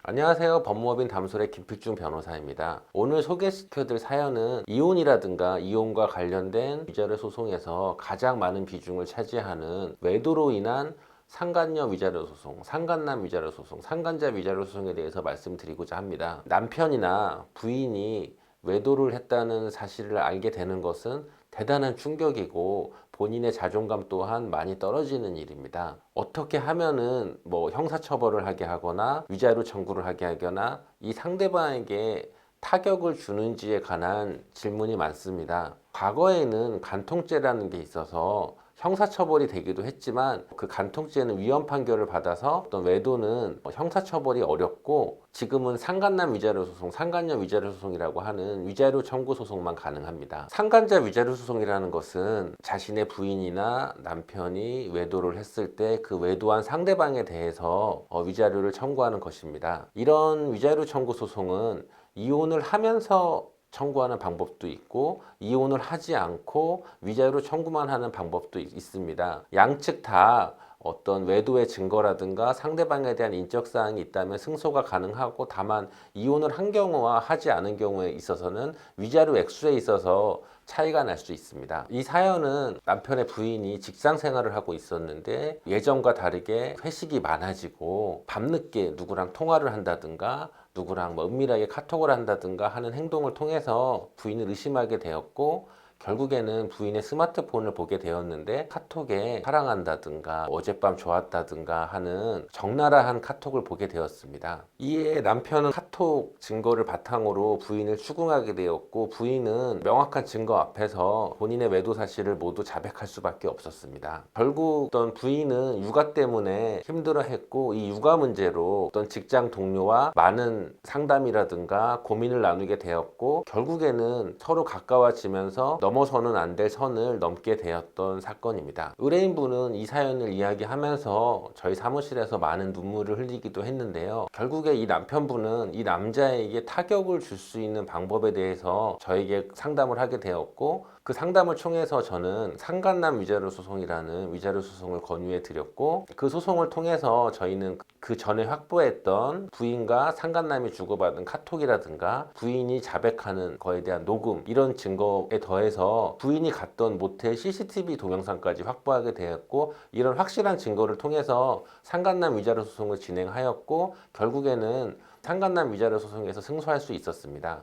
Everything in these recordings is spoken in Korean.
안녕하세요. 법무법인 담솔의 김필중 변호사입니다. 오늘 소개시켜드릴 사연은 이혼이라든가 이혼과 관련된 위자료 소송에서 가장 많은 비중을 차지하는 외도로 인한 상간녀 위자료 소송, 상간남 위자료 소송, 상간자 위자료 소송에 대해서 말씀드리고자 합니다. 남편이나 부인이 외도를 했다는 사실을 알게 되는 것은 대단한 충격이고 본인의 자존감 또한 많이 떨어지는 일입니다. 어떻게 하면은 형사처벌을 하게 하거나 위자료 청구를 하게 하거나 이 상대방에게 타격을 주는지에 관한 질문이 많습니다. 과거에는 간통죄라는 게 있어서 형사처벌이 되기도 했지만 그 간통죄는 위헌 판결을 받아서 어떤 외도는 형사처벌이 어렵고 지금은 상간남 위자료 소송, 상간녀 위자료 소송이라고 하는 위자료 청구 소송만 가능합니다. 상간자 위자료 소송이라는 것은 자신의 부인이나 남편이 외도를 했을 때 그 외도한 상대방에 대해서 위자료를 청구하는 것입니다. 이런 위자료 청구 소송은 이혼을 하면서 청구하는 방법도 있고 이혼을 하지 않고 위자료 청구만 하는 방법도 있습니다. 양측 다 어떤 외도의 증거라든가 상대방에 대한 인적사항이 있다면 승소가 가능하고 다만 이혼을 한 경우와 하지 않은 경우에 있어서는 위자료 액수에 있어서 차이가 날 수 있습니다. 이 사연은 남편의 부인이 직장 생활을 하고 있었는데 예전과 다르게 회식이 많아지고 밤늦게 누구랑 통화를 한다든가 누구랑 은밀하게 카톡을 한다든가 하는 행동을 통해서 부인을 의심하게 되었고 결국에는 부인의 스마트폰을 보게 되었는데 카톡에 사랑한다든가 어젯밤 좋았다든가 하는 적나라한 카톡을 보게 되었습니다. 이에 남편은 카톡 증거를 바탕으로 부인을 추궁하게 되었고 부인은 명확한 증거 앞에서 본인의 외도 사실을 모두 자백할 수밖에 없었습니다. 결국 어떤 부인은 육아 때문에 힘들어했고 이 육아 문제로 어떤 직장 동료와 많은 상담이라든가 고민을 나누게 되었고 결국에는 서로 가까워지면서 넘어서는 안 될 선을 넘게 되었던 사건입니다. 의뢰인분은 이 사연을 이야기하면서 저희 사무실에서 많은 눈물을 흘리기도 했는데요. 결국에 이 남편분은 이 남자에게 타격을 줄 수 있는 방법에 대해서 저에게 상담을 하게 되었고 그 상담을 통해서 저는 상간남 위자료 소송이라는 위자료 소송을 권유해 드렸고 그 소송을 통해서 저희는 그 전에 확보했던 부인과 상간남이 주고받은 카톡이라든가 부인이 자백하는 거에 대한 녹음 이런 증거에 더해서 부인이 갔던 모텔 CCTV 동영상까지 확보하게 되었고 이런 확실한 증거를 통해서 상간남 위자료 소송을 진행하였고 결국에는 상간남 위자료 소송에서 승소할 수 있었습니다.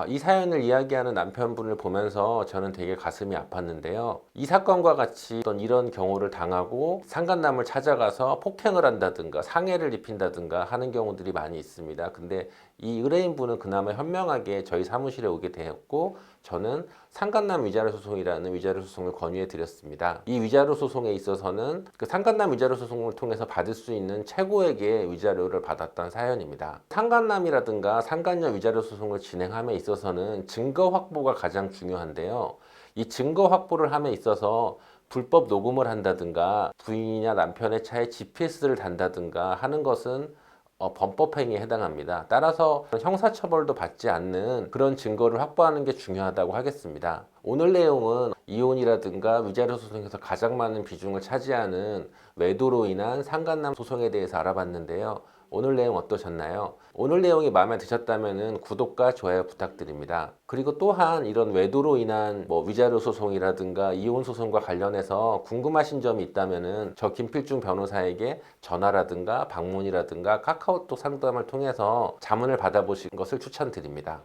이 사연을 이야기하는 남편분을 보면서 저는 되게 가슴이 아팠는데요. 이 사건과 같이 어떤 이런 경우를 당하고 상간남을 찾아가서 폭행을 한다든가 상해를 입힌다든가 하는 경우들이 많이 있습니다. 근데 이 의뢰인분은 그나마 현명하게 저희 사무실에 오게 되었고 저는 상간남 위자료 소송이라는 위자료 소송을 권유해 드렸습니다. 이 위자료 소송에 있어서는 그 상간남 위자료 소송을 통해서 받을 수 있는 최고액의 위자료를 받았던 사연입니다. 상간남이라든가 상간녀 위자료 소송을 진행함에 있어서는 증거 확보가 가장 중요한데요. 이 증거 확보를 함에 있어서 불법 녹음을 한다든가 부인이나 남편의 차에 GPS를 단다든가 하는 것은 범법행위에 해당합니다. 따라서 형사처벌도 받지 않는 그런 증거를 확보하는 게 중요하다고 하겠습니다. 오늘 내용은 이혼이라든가 위자료 소송에서 가장 많은 비중을 차지하는 외도로 인한 상간남 소송에 대해서 알아봤는데요. 오늘 내용 어떠셨나요? 오늘 내용이 마음에 드셨다면 구독과 좋아요 부탁드립니다. 그리고 또한 이런 외도로 인한 위자료 소송이라든가 이혼 소송과 관련해서 궁금하신 점이 있다면 저 김필중 변호사에게 전화라든가 방문이라든가 카카오톡 상담을 통해서 자문을 받아보신 것을 추천드립니다.